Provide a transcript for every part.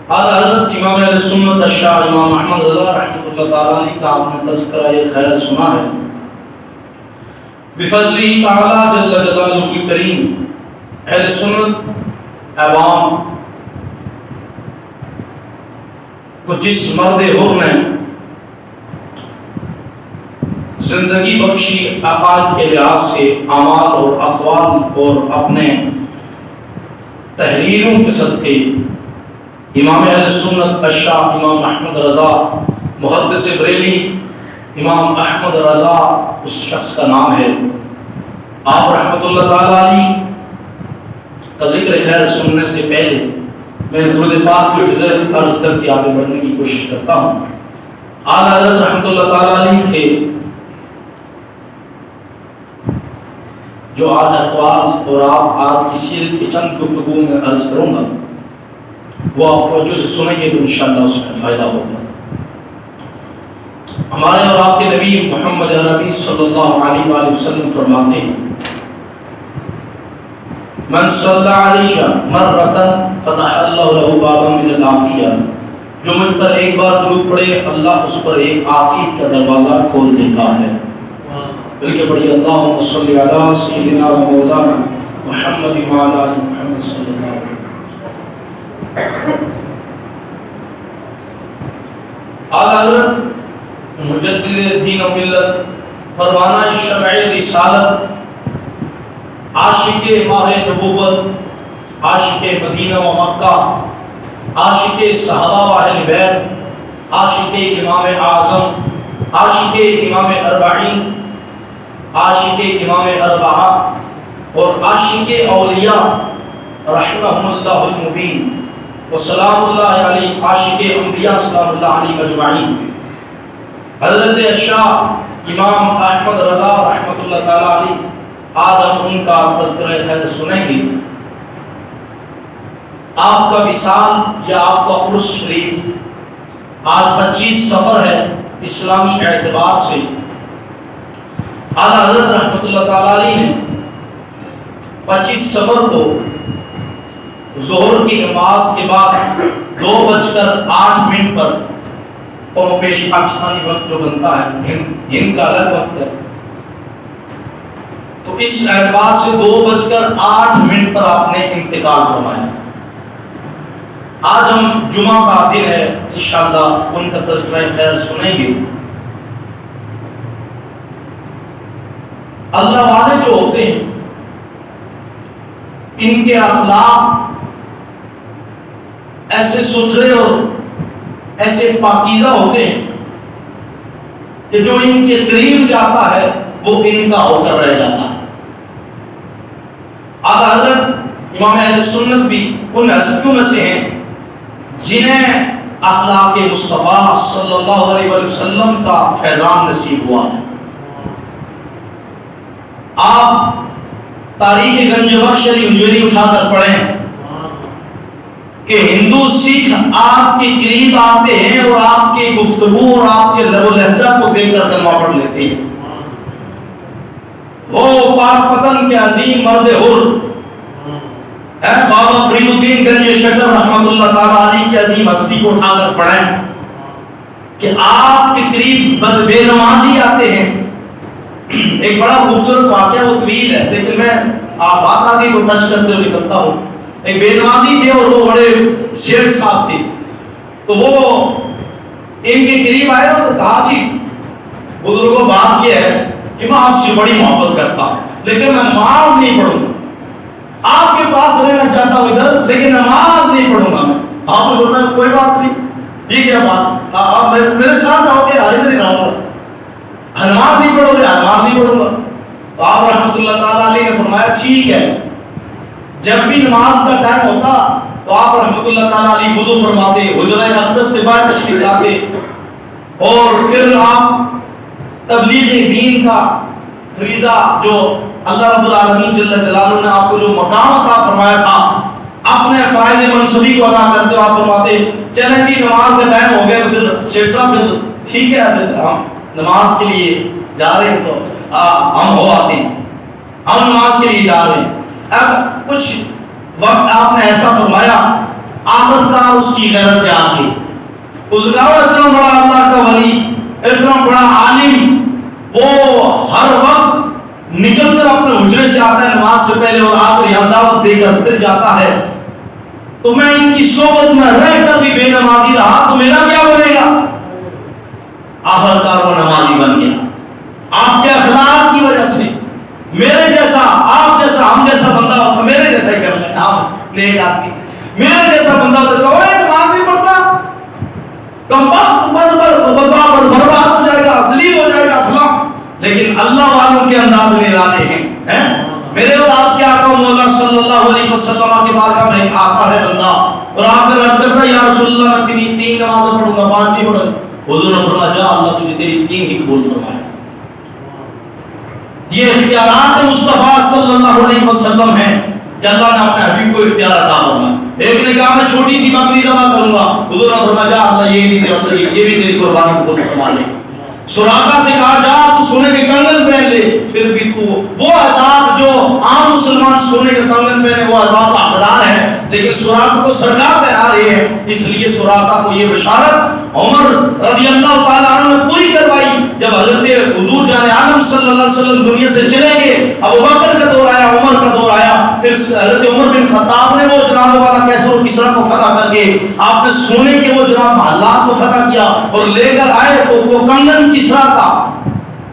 اعلیٰ حضرت امام اہل سنت الشاہ امام احمد رضا رحمۃ اللہ تعالیٰ علیہ کا آپ نے تذکرہ خیر سنا ہے. بفضلہ تعالیٰ جل جلالہ الکریم اہل سنت عوام کو جس مرد حر نے زندگی بخشی عقائد کے لحاظ سے اعمال اور اقوال اور اپنے تحریروں کے صدقے امام اہل سنت الشاہ امام احمد رضا محدث بریلی امام احمد رضا اس شخص کا نام ہے. آپ رحمۃ اللہ تعالیٰ علیہ کا ذکر خیر سننے سے پہلے میں درود پاک کی فضیلت عرض کر کے آگے بڑھنے کی کوشش کرتا ہوں. اعلیٰ حضرت رحمۃ اللہ تعالیٰ علیہ کے جو آج اقوال اور آپ آج کی سیرت کی چند گفتگو میں عرض کروں گا وہ آپ توجہ سے سنیں گے تو انشاءاللہ اس میں فائدہ ہوگا. ہمارے اور آپ کے نبی محمد عربی صلی اللہ علیہ وآلہ وسلم فرماتے ہیں من صلی علیہ مرۃ فتح اللہ له بابا من العافیہ، جو مجھ پر ایک بار درود پڑھے اللہ اس پر ایک عافیت کا دروازہ کھول دیتا ہے. بلکہ پڑھیے اللہم صلی علی سیدنا و مولانا محمد وعلی آل محمد صلی اللہ علیہ وسلم. اعلیٰ حضرت مجدد دین و ملت پروانہ شمع رسالت عاشق ماہ نبوت عاشق مدینہ و مکہ عاشق صحابہ و اہل بیت عاشق امام اعظم عاشق امام اربعین عاشق امام اربعہ اور عاشق اولیاء رحمہم اللہ المبین وسلام اللہ علیہ عاشق انبیاء سلام اللہ علیہ مجمعین حضرت الشاہ امام احمد رضا رحمۃ اللہ تعالیٰ علیہ آج ہم ان کا تذکرہ خیر سنیں گے. آپ کا وصال یا آپ کا عرس شریف آج 25 صفر ہے اسلامی اعتبار سے. اعلیٰ حضرت رحمۃ اللہ تعالیٰ علیہ نے 25 صفر کو ظہر کی نماز کے بعد 2:08 پر قوم پیش پاکستانی وقت جو بنتا ہے ہند کا الگ وقت ہے تو اس اعتبار سے 2:08 پر آپ نے انتقال فرمایا. آج ہم جمعہ کا دن ہے انشاءاللہ ان کا تذکرہ خیر سنیں گے. اللہ والے جو ہوتے ہیں ان کے اخلاق ایسے ستھرے اور ایسے پاکیزہ ہوتے ہیں کہ جو ان کے قریب جاتا ہے وہ ان کا ہو کر رہ جاتا ہے. اعلیٰ حضرت امام اہل سنت بھی ان ہستیوں میں سے ہیں جنہیں اخلاق مصطفیٰ صلی اللہ علیہ وسلم کا فیضان نصیب ہوا ہے. آپ تاریخ گنج بخش علی حجویری اٹھا کر پڑھیں کہ ہندو سکھ آپ کے قریب آتے ہیں اور آپ کی گفتگو اور آپ کے لب و لہجہ کو دیکھ کر کلمہ پڑھ لیتے ہیں. وہ پاک پتن کے عظیم مرد حر ہے بابا فرید الدین گنج شکر رحمۃ اللہ تعالیٰ علیہ کی عظیم ہستی کو اٹھا کر پڑھیں کہ آپ کے قریب بے نمازی آتے ہیں. ایک بڑا خوبصورت واقعہ وہ طویل ہے لیکن میں آپ بات آگے کو ٹچ کرتے ہوئے نکلتا ہوں. ایک بے نمازی تھے اور وہ بڑے شیر صاحب تھے تو وہ ان کے قریب آئے اور کہا جی بزرگوں بات یہ ہے کہ میں آپ سے بڑی محبت کرتا ہوں لیکن میں نماز نہیں پڑھوں گا. آپ کے پاس رہنا چاہتا ہوں ادھر لیکن نماز نہیں پڑھوں گا. میں آپ نے بولنا کوئی بات نہیں ٹھیک ہے بات آپ میرے ساتھ آؤ گے ہر دن رہوں گا. نماز نہیں پڑھو گے نماز نہیں پڑھوں گا. تو آپ رحمۃ اللہ تعالیٰ علیہ نے فرمایا ٹھیک ہے. جب بھی نماز کا ٹائم ہوتا تو آپ رحمۃ اللہ تعالیٰ علیہ وضو فرماتے حجرہ اقدس سے باہر تشریف لاتے اور پھر آپ تبلیغ دین کا فریضہ جو اللہ رب العالمین جل جلالہ نے آپ کو جو مقام عطا فرمایا تھا اپنے فرائض منصبی کو ادا کرتے آپ فرماتے چلیں جی نماز کا ٹائم ہو گیا تو پھر شیخ صاحب ٹھیک ہے ہم نماز کے لیے جا رہے ہیں تو ہم ہو آتے ہیں ہم نماز کے لیے جا رہے ہیں. اب کچھ وقت آپ نے ایسا فرمایا آخرکار اس کی غیرت جاگ گئی. اس کا اتنا بڑا اللہ کا ولی، اتنا بڑا عالم، وہ ہر وقت نکل کر اپنے حجرے سے آتا ہے نماز سے پہلے اور آ کر یہاں دعوت دے کر پھر جاتا ہے. تو میں ان کی صحبت میں رہ کر بھی بے نمازی رہا تو میرا کیا بنے گا؟ آخرکار وہ نمازی بن گیا. آپ کے اخلاق کی وجہ سے میرے جیسا، آپ جیسا، ہم جیسا بندہ ہوتا، میرے جیسا ہی کر لینا آپ نیک آدمی، میرے جیسا بندہ ہوتا وہ نماز نہیں پڑھتا، کم وقت برباد ہو جائے گا، ذلیل ہو جائے گا فلاں. لیکن اللہ والوں کے انداز میں ارادے ہیں. میرے اور آپ کے آقا مولا صلی اللہ علیہ وسلم کے بارگاہ میں ایک آتا ہے بندہ اور آ کر عرض کرتا ہے یا رسول اللہ میں تین نمازیں پڑھوں گا، 5 نہیں پڑھوں. حضور نے فرمایا جا اللہ تجھے تیری 3 ہی قبول فرمائے. یہ اختیارات مصطفیٰ صلی اللہ علیہ وسلم ہیں کہ اللہ نے اپنے حبیب کو اختیار عطا فرمایا. ایک نے کہا میں چھوٹی سی بکری ذبح کروں گا، حضور نے فرمایا جا اللہ یہ بھی تیرا صحیح، یہ بھی تیری قربانی قبول فرما لے. سراقہ سے کہا جا تو سونے کے کنگن پہن لے، پھر بھی تو وہ عذاب جو عام مسلمان سونے کے کنگن پہنے وہ عذاب کا حقدار ہے، لیکن سراقہ کو سرکار پہنا رہی ہے. اس لیے سراقہ کو یہ بشارت عمر رضی اللہ تعالیٰ عنہ نے پوری کروائی. جب حضرت حضور جان عالم صلی اللہ علیہ وسلم دنیا سے چلے گئے، ابو بکر کا دور آیا، عمر کا دور آیا، پھر حضرت عمر بن خطاب نے وہ جناب والا کیسر و کسرا کو فتح کر کے آپ نے سونے کے وہ جناب محلات کو فتح کیا اور لے کر آئے تو وہ کنگن کسرا کا.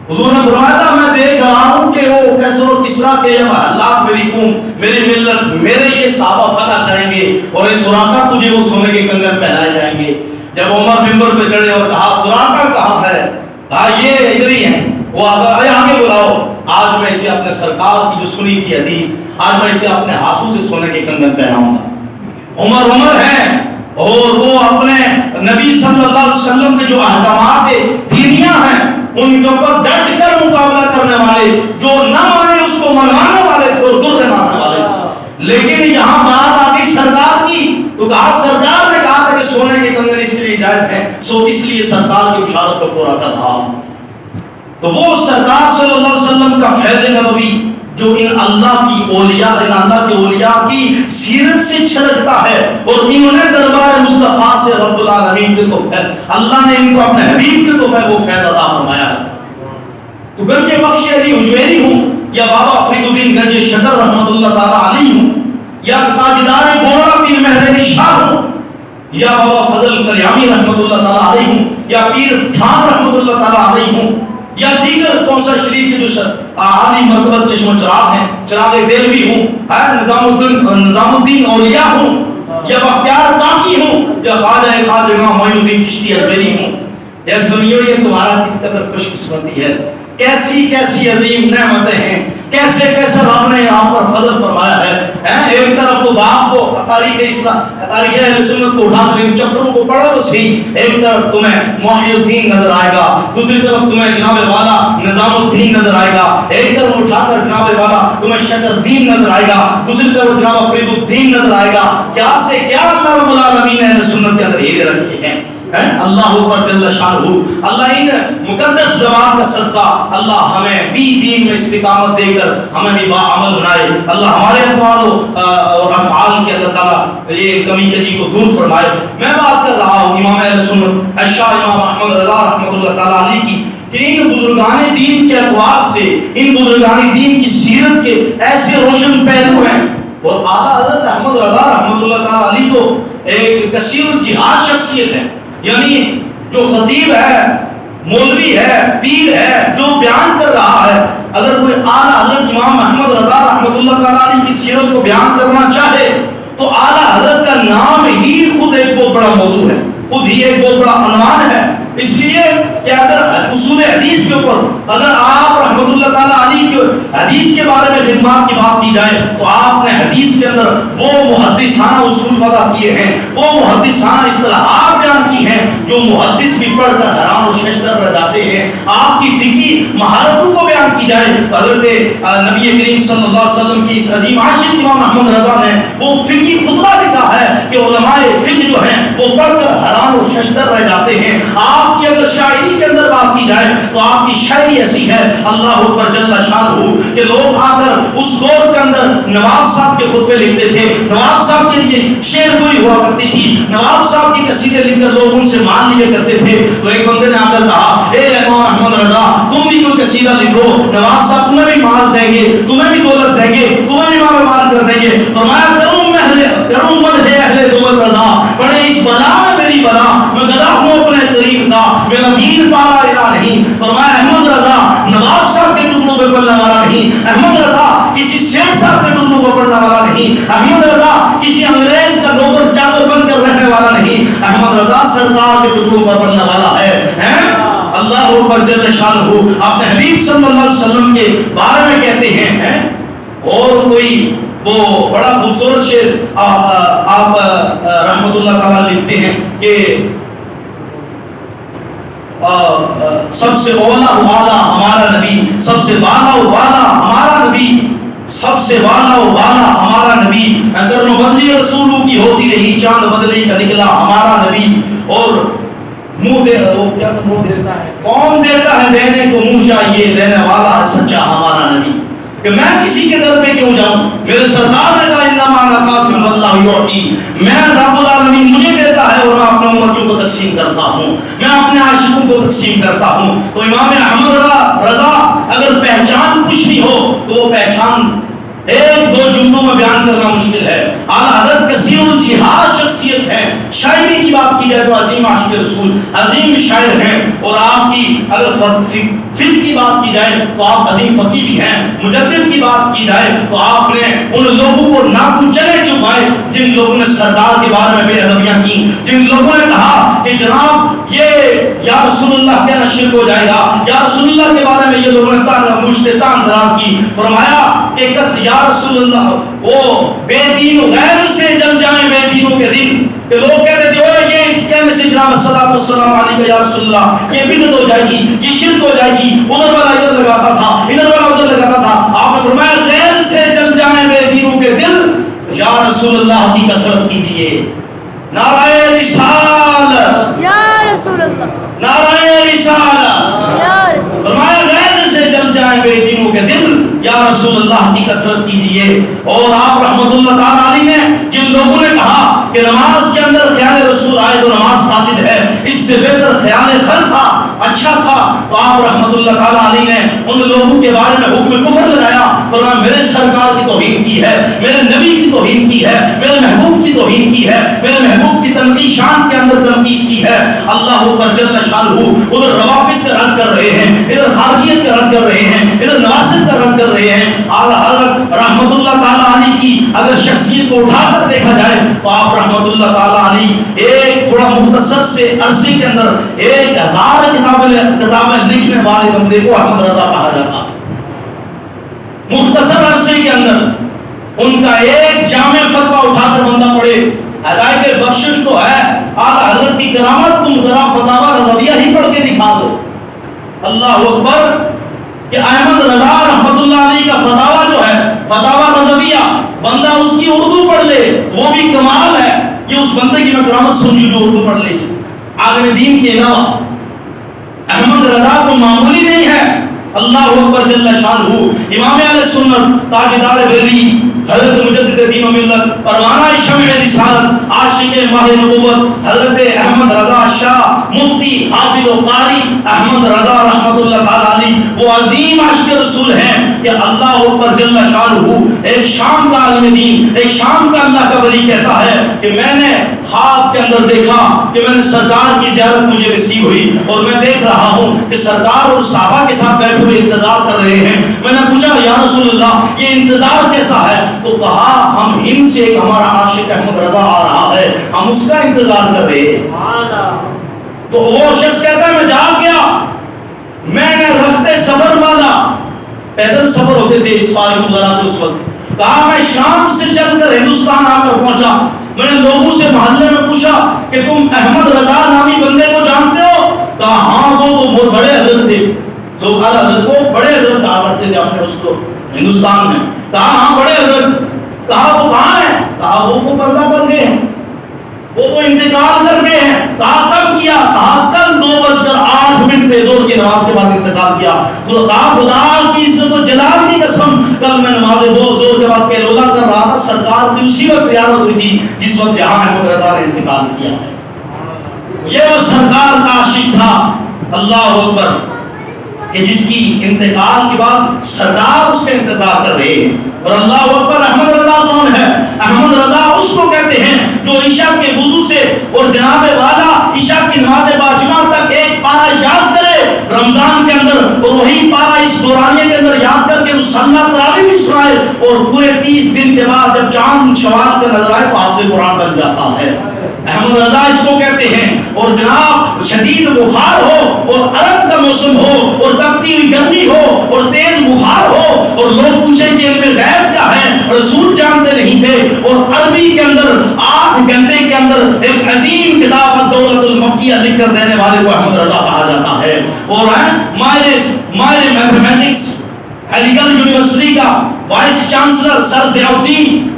حضور نے فرمایا تھا میں دیکھ رہا ہوں کہ وہ کیسر و کسرا کے محلات میری قوم، میری ملت، میرے یہ صحابہ فتح کریں گے اور اس سراقہ تجھے وہ سونے کے کنگن پہنائے جائیں گے. جب عمر منبر پہ چڑھے اور کہا سراقہ کہاں ہے، کہا یہ ادھر ہی ہے، وہ آگے بلاؤ. آج میں اسے اپنے سرکار کی جو سنی تھی حدیث، آج میں اسے اپنے ہاتھوں سے سونے کے کنگن پہناؤں گا. عمر ہے اور وہ اپنے نبی صلی اللہ علیہ وسلم کے جو احکامات دینیاں ہیں ان کے اوپر ڈٹ کر مقابلہ کرنے والے، جو نہ مانے اس کو منوانے والے تھے اور در ماننے والے. لیکن یہاں بات آ گئی سرکار کی تو کہا سرکار نے کہا تھا کہ سونے کے کنگن اس کے لیے جائز ہے، سو اس لیے سرکار کی بشارت کو پورا کر رہا ہوں. تو وہ سرکار صلی اللہ علیہ وسلم کا فیض نبوی جو ان اللہ کی اولیاء کی سیرت سے چھلکتا ہے اور انہوں نے دربار مصطفیٰ سے رب العالمین کے توفیق، اللہ نے ان کو اپنے حبیب کے توفیق وہ فیض عطا فرمایا ہے. تو گنج بخش علی حجویری ہوں یا بابا فرید الدین گنج شکر رحمۃ اللہ تعالی علیہ ہوں یا تاجدار گورا پیر مہر شاہ ہوں یا بابا فضل کلیامی رحمۃ اللہ تعالی علیہ ہوں یا پیر ٹھان رحمۃ اللہ تعالی علیہ ہوں یا دیگر کوثر شریف کے جو عالی مرتبہ چشم و چراغ ہیں، چراغ دہلوی ہوں، نظام الدین اولیاء ہوں یا بختیار کاکی ہوں یا خواجہ امام معین الدین چشتی اجمیری ہوں. یا سنیو یہ تمہارا کس قدر خوش قسمتی ہے، کیسی کیسی عظیم نعمتیں ہیں، کیسے کیسے رب نے یہاں پر فضل فرمایا ہے. ایک طرف تو باپ کو تاریخ اسلام، تاریخ اہل سنت کو اٹھا کر ان چپٹروں کو پڑھو تو صحیح، ایک طرف تمہیں محی الدین نظر آئے گا، دوسری طرف تمہیں جناب والا نظام الدین نظر آئے گا، ایک طرف اٹھا کر جناب والا تمہیں شکر الدین نظر آئے گا، دوسری طرف جناب فرید الدین نظر آئے گا. کیا سے کیا اللہ رب العالمین نے اہل سنت کے اندر ہیرے رکھے ہیں. اللہ اوپر جل شانہ، اللہ ان مقدس زبان کا صدقہ اللہ ہمیں بھی دین میں استقامت دے کر ہمیں بھی باعمل بنائے. اللہ ہمارے اقوال اور افعال کے اللہ تعالیٰ یہ کمی کجی کو دور فرمائے. میں بات کر رہا ہوں امام اہل سنت اشاہ امام احمد رضا رحمۃ اللہ تعالیٰ علیہ کی کہ ان بزرگان دین کے اقوال سے، ان بزرگان دین کی سیرت کے ایسے روشن پہلو ہیں. اور اعلیٰ حضرت احمد رضا رحمۃ اللہ تعالیٰ علیہ تو ایک کثیر الجہاد شخصیت ہے، یعنی جو خطیب ہے، مولوی ہے، پیر ہے، جو بیان کر رہا ہے، اگر کوئی اعلیٰ حضرت امام احمد رضا رحمۃ اللہ تعالیٰ علیہ کی سیرت کو بیان کرنا چاہے تو اعلیٰ حضرت کا نام ہی خود ایک بہت بڑا موضوع ہے، خود ہی ایک بہت بڑا عنوان ہے. اس لیے کہ اگر اصول حدیث کے اوپر اگر آپ رحمۃ اللہ تعالیٰ علیہ کے حدیث کے بارے میں خدمات کی بات کی جائے تو آپ نے حدیث کے اندر وہ محدثانہ اصول وضع کیے ہیں، وہ محدثانہ اصطلاحات بیان کی ایسی ہیں جو محدث بھی پڑھ کر حیران و ششدر رہ جاتے ہیں. آپ کی فقہی مہارتوں کو بیان کی جائے تو حضرت نبی کریم صلی اللہ علیہ وسلم کی اس عظیم عاشق امام احمد رضا نے وہ فقہی خطبہ لکھا ہے کہ علماء فقہ جو ہیں وہ پڑھ کر حیران و ششدر رہ جاتے ہیں. آپ کی اگر شاعری کے اندر بات کی جائے تو آپ کی شاعری ایسی ہے اللہ اکبر جل شانہ کہ لوگ آ کر اس دور کے اندر نواب صاحب کے خطبے لکھتے تھے, نواب صاحب کے لیے شعر گوئی ہوا کرتی تھی, نواب صاحب کی قصیدے لکھ کر لوگ ان سے مان لیا کرتے تھے. تو ایک بندے نے آ کر کہا اے امام احمد رضا تم بھی کوئی قصیدہ لکھو, نواب صاحب تمہیں بھی مال دیں گے, تمہیں بھی دولت دیں گے, تمہیں بھی مال کر دیں گے. فرمایا کروں مد ہے اہل دولت رضا, بڑے اس بلا میں میری بلا, میں گدا ہوں اپنے قریب کا, میرا دین پارا الہ نہیں. فرمایا احمد رضا نواب صاحب کے ٹکڑوں پہ پڑھنے والا نہیں, احمد رضا کسی شیخ صاحب کے ٹکڑوں پہ پڑھنے والا نہیں, احمد رضا کسی انگریز کا نوکر چادر بن کر رہنے والا نہیں, احمد رضا سرکار کے ٹکڑوں پر پڑھنے والا ہے. اللہ اکبر جل شانہ اپنے حبیب صلی اللہ علیہ وسلم کے بارے میں کہتے ہیں. اور کوئی وہ بڑا خوبصورت شعر آپ رحمت اللہ تعالی لکھتے ہیں کہ سب سے اولا والا ہمارا نبی, سب سے بالا والا ہمارا نبی, سب سے والا والا ہمارا نبی, اگر بدلی رسولوں کی ہوتی رہی چاند بدلی کا نکلا ہمارا نبی. اور منہ دے وہ کیا منہ دیتا ہے, کون دیتا ہے دینے کو منہ چاہیے, دینے والا ہے سچا ہمارا نبی. کہ میں کسی کے در پہ کیوں جاؤں, میرے سردار نے کہا انما انا قاسم واللہ یعطی, میں رب العالمین مجھے دیتا ہے اور میں اپنے امتیوں کو تقسیم کرتا ہوں, میں اپنے عاشقوں کو تقسیم کرتا ہوں. تو امام احمد رضا اگر پہچان پوچھنی ہو تو وہ پہچان ایک دو جملوں میں بیان کرنا مشکل ہے. اعلیٰ حضرت کثیر الجہاد شخصیت ہے. شاعری کی بات کی جائے تو عظیم عاشق رسول, عظیم شاعر ہیں. اور آپ کی اگر فقہ کی بات کی جائے تو آپ عظیم فقیہ بھی ہیں. مجدد کی بات کی جائے تو آپ نے ان لوگوں کو ناکو چلے چکائے جن لوگوں نے سرکار کے بارے میں بے ادبیاں کی, جن لوگوں نے کہا کہ جناب یہ یا رسول اللہ کیا شرک ہو جائے گا, یا رسول اللہ کے بارے میں یہ لوگوں نے تان دراز کی. فرمایا کہ یا رسول اللہ وہ بے دین غیر سے جل جائیں بے دینوں کے دن, کہ لوگ کہتے تھے اوہ یہ کہنے سے جناب الصلوۃ والسلام علیکہ یا رسول اللہ یہ بدعت ہو جائے گی, یہ شرک ہو جائے گی, ادھر والا ادھر لگاتا تھا, ادھر والا ادھر لگاتا تھا. آپ نے فرمایا غیر سے جل جائیں بے دینوں کے دل, یا رسول اللہ کی کثرت کیجئے. نعرہ رسالت یا رسول اللہ, نعرہ رسالت یا رسول اللہ. فرمایا غیر سے جل جائیں بے دینوں کے دل, یا رسول اللہ کی کثرت کیجئے. اور آپ رحمت اللہ تعالی علیہ نے جن لوگوں نے کہا کہ نماز کے اندر خیال رسول آئے تو نماز فاسد ہے, اس سے بہتر خیال خل تھا, اچھا تھا, تو آپ رحمت اللہ تعالی علیہ نے ان لوگوں کے بارے میں حکم کفر لگایا. فرمایا میرے سرکار کی توہین کی ہے, میرے نبی کی توہین کی ہے, میرے محبوب کی توہین کی ہے, میرے محبوب کی تنقید شان کے اندر تنقید کی ہے. اللہ اکبر جل شانہ ادھر روافض کا رد کر رہے ہیں, ادھر خارجیت کا رد کر رہے ہیں, ادھر نواسط کا رد کر رہے ہیں. اعلیٰ حضرت رحمت اللہ تعالی علیہ کی اگر شخصیت کو اٹھا کر دیکھا جائے تو آپ رحمت اللہ تعالی علیہ ایک تھوڑا مختصر سے عرصے کے اندر 1000 کتابیں لکھنے والے بندے کو احمد رضا کہا جاتا. مختصر عرصے کے اندر ان کا ایک جامع فتویٰ اٹھا کر بندہ پڑھے, ہدایت بخشش تو ہے. اعلیٰ حضرت کی کرامت تم ذرا فتاوی رضویہ ہی پڑھ کے دکھا دو. اللہ اکبر, کہ احمد رضا رحمت اللہ علیہ کا فتاوی جو ہے فتاوی رضویہ, بندہ اس کی اردو پڑھ لے وہ بھی کمال ہے. یہ اس بندے کی میں کرامت سمجھوں جو اردو پڑھ لے عالم دین کے علاوہ. احمد رضا کو معمولی نہیں ہے. اللہ اکبر جل شانہ امام اہل سنت تاجدار بریلی حضرت مجدد دین و ملت پروانہ شمع رسالت عاشق ماہ نبوت حضرت احمد رضا شاہ مفتی حافظ و قاری احمد رضا رحمت اللہ تعالی علیہ وہ عظیم عاشق رسول ہیں کہ اللہ اکبر جل شانہ ایک شام کا عالم دین, ایک شام کا اللہ کا ولی کہتا ہے کہ میں نے خواب کے اندر دیکھا کہ میں نے سرکار کی زیارت مجھے نصیب ہوئی اور میں دیکھ رہا ہوں کہ سرکار اور صحابہ کے ساتھ بیٹھے ہوئے انتظار کر رہے ہیں. میں نے پوچھا یا رسول اللہ یہ انتظار کیسا ہے, تو کہا ہم ہند سے ایک ہمارا عاشق احمد رضا آ رہا ہے, ہم اس کا انتظار کر رہے ہیں. تو وہ شخص کہتا ہے میں جاگ گیا, میں نے رخت سفر والا, پیدل سفر ہوتے تھے سواری وغیرہ اس وقت, کہا میں شام سے چل کر ہندوستان آ کر پہنچا. میں نے لوگوں سے محلے میں پوچھا کہ تم احمد رضا نامی اعلیٰ حضرت کو بڑے حضرت کہا کرتے تھے اپنے اس کو ہندوستان میں. کہا ہاں بڑے حضرت. کہا وہ کہاں ہے؟ کہا وہ پردہ کر گئے ہیں, وہ تو انتقال کر گئے ہیں. کہا کب کیا؟ کہا کل 2:08 پہ زور کی نماز کے بعد انتقال کیا. تو کہا خدا کی عزت و جلال کی قسم کل میں نماز زور کے بعد کے روزہ کر رہا تھا, سرکار کی اسی وقت زیارت ہوئی تھی جس وقت جہاں احمد رضا نے انتقال کیا ہے. یہ وہ سرکار کا عاشق تھا, اللہ اکبر, کہ جس کی انتقال کے بعد سرکار اس کے انتظار کر رہے ہیں. اور اللہ اکبر, احمد رضا کون ہے؟ احمد رضا اس کو کہتے ہیں جو عشاء کے وضو سے اور جناب والا عشاء کی نماز باجمع تک ایک پارا یاد کرے رمضان کے اندر, اور وہی پارا اس دورانیے کے اندر یاد کر کے مصلی تراویح بھی سنائے, اور پورے 30 دن کے بعد جب چاند شوال کے نظر آئے تو حافظ قرآن بن جاتا ہے. احمد رضا اس کو کہتے ہیں. اور جناب شدید بخار ہو اور عرق کا موسم ہو اور تپتی ہوئی گرمی ہو اور تیز بخار ہو اور لوگ پوچھیں کہ علم غیب کیا ہے, رسول جانتے نہیں تھے, اور عربی کے اندر 8 گھنٹے کے اندر ایک عظیم کتاب الدولۃ المکیہ لکھ کر دینے والے کو احمد رضا کہا جاتا ہے. اور ماہر میتھمیٹکس علیگڑھ یونیورسٹی کا وائس چانسلر سر ضیاء الدین,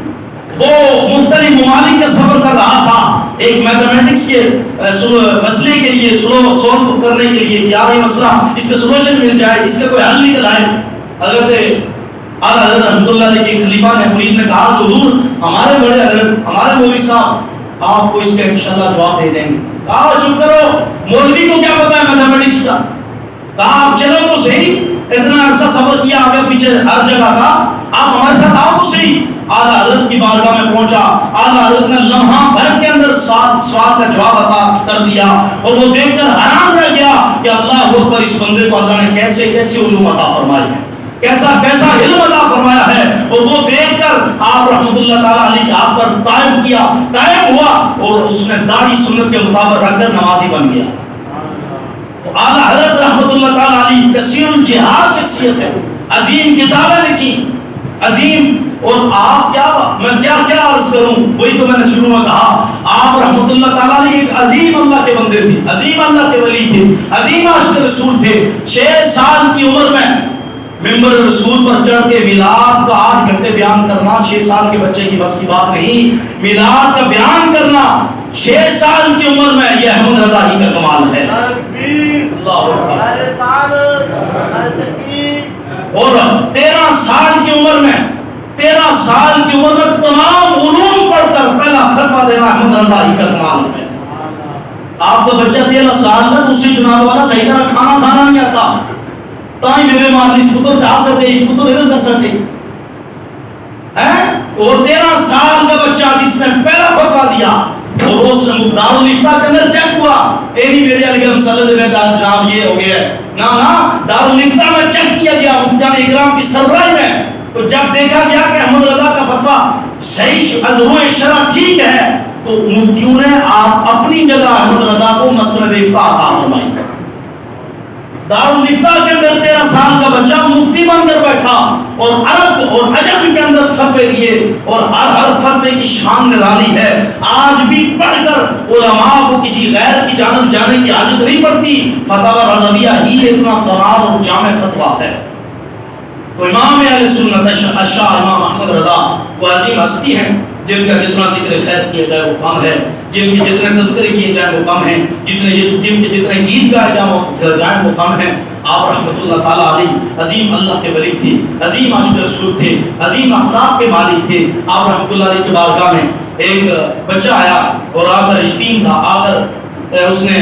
وہ مختلف ممالک کا سفر کر رہا تھا ایک میتھمیٹکس کے مسئلے کے لیے سولو کرنے کے لیے کہ یار یہ مسئلہ اس کا سولوشن مل جائے, اس کا کوئی حل نکل آئے. حضرت اعلیٰ حضرت رحمۃ اللہ علیہ کے خلیفہ نے مرید نے کہا حضور ہمارے بڑے حضرت ہمارے مولوی صاحب آپ کو اس کا انشاءاللہ جواب دے دیں گے. کہا چپ کرو, مولوی کو کیا پتا ہے میتھمیٹکس کا. کہا آپ چلو تو صحیح, اتنا عرصہ سفر کیا آگے پیچھے ہر جگہ کا, آپ ہمارے ساتھ آؤ تو صحیح. اعلیٰ حضرت کی بارگاہ میں پہنچا, اعلیٰ حضرت نے لمحہ بھر کے اندر 7 سوال کا جواب عطا کر دیا, اور وہ دیکھ کر حیران رہ گیا کہ اللہ اکبر, اس بندے کو اللہ نے کیسے کیسے علوم عطا فرمائی ہے, کیسا کیسا علم عطا فرمایا ہے. اور وہ دیکھ کر آپ رحمۃ اللہ تعالیٰ علیہ کے آپ پر قائم ہوا, اور اس نے داڑھی سنت کے مطابق رکھ کر نمازی بن گیا. اعلیٰ حضرت رحمۃ اللہ تعالیٰ علیہ کثیر الجہاد شخصیت ہے, عظیم کتابیں لکھی, عظیم. اور آپ میں کیا عرض کروں, وہی تو میں نے شروع میں کہا, آپ رحمۃ اللہ تعالیٰ علیہ ایک عظیم اللہ کے بندے تھے, عظیم اللہ کے ولی تھے, عظیم عاشق رسول تھے. 6 سال کی عمر میں ممبر رسول پر چڑھ کے میلاد کا 8 گھنٹے بیان کرنا 6 سال کے بچے کی بس کی بات نہیں. میلاد کا بیان کرنا 6 سال کی عمر میں, یہ احمد رضا ہی کا کمال ہے. اور 13 سال کی عمر میں تمام علوم پڑھ کر پہلا فتویٰ دینا احمد رضا ہی کا کمال ہے. آپ کا بچہ 13 سال میں دوسری جناب والا صحیح طرح کھانا نہیں آتا, تائی میرے مارنی پتر ڈا سکتے پتر ادھر کر سکتے ہیں. اور 13 سال کا بچہ جس نے پہلا فتویٰ دیا, اور اس نے دارالفتہ کے اندر چیک ہوا, نہیں میرے علی گڑھ مسلط میں جناب یہ ہو گیا ہے, نا دارالفتہ میں چیک کیا گیا مفتیان اکرام کی سربراہی میں. تو جب دیکھا گیا کہ احمد رضا کا فتویٰ صحیح ازروع شرع ٹھیک ہے, تو مفتیوں نے آپ اپنی جگہ احمد رضا کو مسند افتاء عطا فرمائی. دارالفتہ کے اندر 13 سال کا بچہ مفتی بن کر بیٹھا, اور عرب اور عجم کے اندر فتوے دیے, اور ہر فتوے کی شان نرالی ہے. آج بھی پڑھ کر علماء کو کسی غیر کی جانب جانے کی حاجت نہیں پڑتی, فتاوی رضویہ ہی اتنا کمال اور جامع فتویٰ ہے. تو امام اہل سنت اشاہ امام احمد رضا وہ عظیم ہستی ہیں جن کا جتنا ذکر خیر کیا جائے وہ کم ہے, جن کے جتنے تذکرے کیے جائیں وہ کم ہیں, جن کے جتنے گیت گائے جائیں وہ کم ہیں. آپ رحمۃ اللہ تعالیٰ علیہ عظیم اللہ کے ولی تھے, عظیم عاشق رسول تھے, عظیم اخلاق کے مالک تھے. آپ رحمۃ اللہ علیہ کے بارگاہ میں ایک بچہ آیا اور آ کر یتیم تھا, آ کر اس نے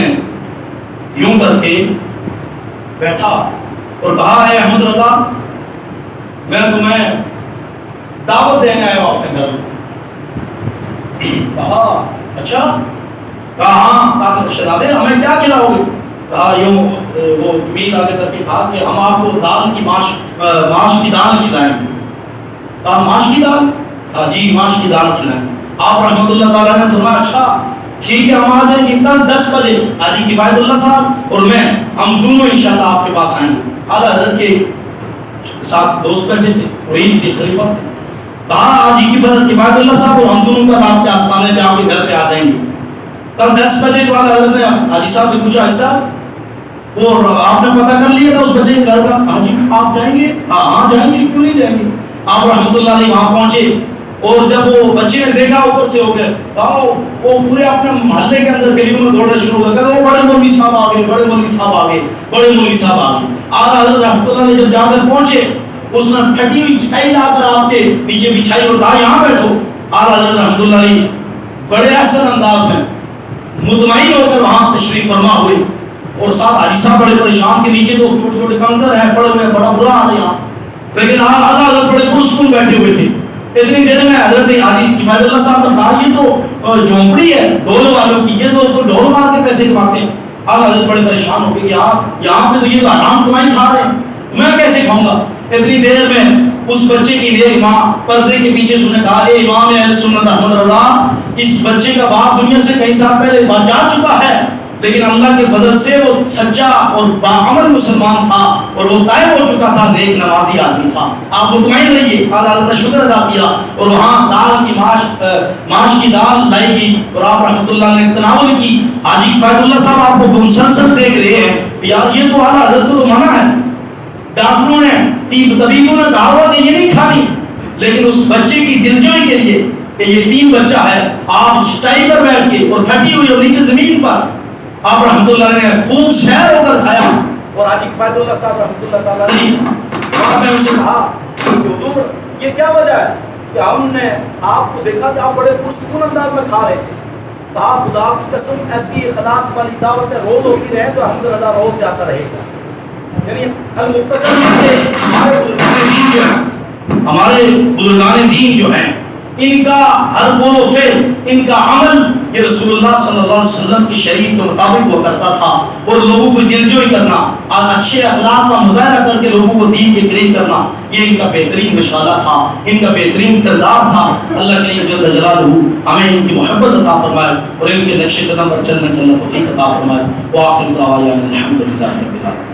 یوں کر کے بیٹھا اور کہا ہے احمد رضا میں تمہیں دعوت دینے آیا ہوں اپنے گھر میں. کہا اچھا, کہا ہاں, کہا شہزادے ہمیں کیا کھلاؤ گے؟ کہا یوں وہ میل آگے کر کے کہا کہ ہم آپ کو دال کی ماش کی دال کھلائیں گے. کہا ماش کی دال؟ کہا جی ماش کی دال کھلائیں. آپ رحمۃ اللہ تعالیٰ نے فرمایا اچھا ٹھیک ہے, ہم آ جائیں گے کل 10 بجے. حاجی کفایت اللہ صاحب اور میں ہم دونوں انشاءاللہ آپ کے پاس آئیں گے. اعلیٰ حضرت کے ساتھ دوست بیٹھے تھے, مرید تھے, خلیفہ تھے. کہا حاجی کفایت اللہ صاحب اور ہم دونوں کا آپ کے آستانے پہ آپ کے گھر پہ آ جائیں گے کل 10 بجے. تو اعلیٰ حضرت نے حاجی صاحب سے پوچھا, حاجی صاحب اور آپ نے پتہ کر لیا تھا اس بچے کے گھر کا؟ ہاں جی آپ جائیں گے؟ ہاں جائیں گے، کیوں نہیں جائیں گے؟ آپ رحمۃ اللہ علیہ وہاں پہنچے اور جب وہ بچے نے دیکھا اوپر سے ہو گئے وہ پورے اپنے محلے کے اندر گلیوں میں دوڑنا شروع ہو گئے، وہ بڑے مولوی صاحب آ گئے، بڑے مولوی صاحب آ گئے، بڑے مولوی صاحب آ گئے۔ آج حضرت رحمۃ اللہ علیہ جب جا کر پہنچے اس نے پھٹی ہوئی چٹائی لا کر آپ کے نیچے بچھائی اور کہا یہاں بیٹھو۔ آج حضرت رحمۃ اللہ علیہ بڑے احسن انداز میں مطمئن ہو کر وہاں تشریف فرما ہوئے، اور ساتھ حاجی صاحب بڑے پریشان کے نیچے تو چھوٹے چھوٹے کنکر ہیں پڑے ہوئے، بڑا برا حال ہے یہاں، لیکن حضرت بڑے پرسکون بیٹھے ہوئے تھے۔ اتنی دیر میں حضرت حاجی کفایت اللہ صاحب نے کہا یہ تو جھونپڑی ہے ڈھول والوں کی، یہ تو ڈھول مار کے پیسے کماتے ہیں۔ اب حضرت بڑے پریشان ہو گئے کہ یہاں پہ تو یہ تو حرام کمائی کھا رہے ہیں، میں کیسے کھاؤں گا؟ اتنی دیر میں اس بچے کی نیک ماں پردے کے پیچھے سنے کہا اے امام اہل سنت احمد رضا، اس بچے کا باپ دنیا سے کئی سال پہلے جا چکا ہے، لیکن اللہ کے فضل سے وہ سچا اور باعمل مسلمان تھا اور وہ طائب ہو چکا تھا، نیک نمازی آدمی تھا، آپ مطمئن رہیے۔ اللہ کا شکر ادا کیا اور وہاں دال کی ماش کی دال لائی گئی اور آپ رحمۃ اللہ نے تناول کی۔ حاجی کفایت اللہ صاحب آپ کو مسلسل دیکھ رہے ہیں یار یہ تو اعلیٰ حضرت کو منع ہے، ڈاکٹروں نے طبیبوں نے کہا ہوا کہ یہ نہیں کھانی، لیکن اس بچے کی دلجوئی کے لیے کہ یہ یتیم بچہ ہے، آپ چٹائی پر بیٹھ کے اور پھٹی ہوئی اور نیچے زمین پر آپ رحمۃ اللہ نے خوب سیر ہو کر کھایا۔ اور حاجی کفایت اللہ صاحب رحمۃ اللہ تعالیٰ نے وہاں میں ان سے کہا کہ حضور یہ کیا وجہ ہے کہ ہم نے آپ کو دیکھا کہ آپ بڑے پرسکون انداز میں کھا رہے تھے؟ کہا خدا کی قسم ایسی اخلاص والی دعوتیں روز ہوتی رہے تو الحمد للہ روز جاتا رہے گا۔ یعنی المختصر ہمارے بزرگان دین جو ہیں ان کا ہر قول و فعل، ان کا عمل یہ رسول اللہ صلی اللہ علیہ وسلم کی شریعت کے مطابق ہوا کرتا تھا، اور لوگوں کو دلجوئی کرنا اور اچھے اخلاق کا مظاہرہ کر کے لوگوں کو دین کے قریب کرنا، یہ ان کا بہترین مشغلہ تھا، ان کا بہترین کردار تھا۔ اللہ کے جل جلالہ ہمیں ان کی محبت عطا فرمائے اور ان کے نقش قدم پر چلنے کی اللہ توفیق عطا فرمائے۔ وآخر دعوانا الحمد للہ رب العالمین۔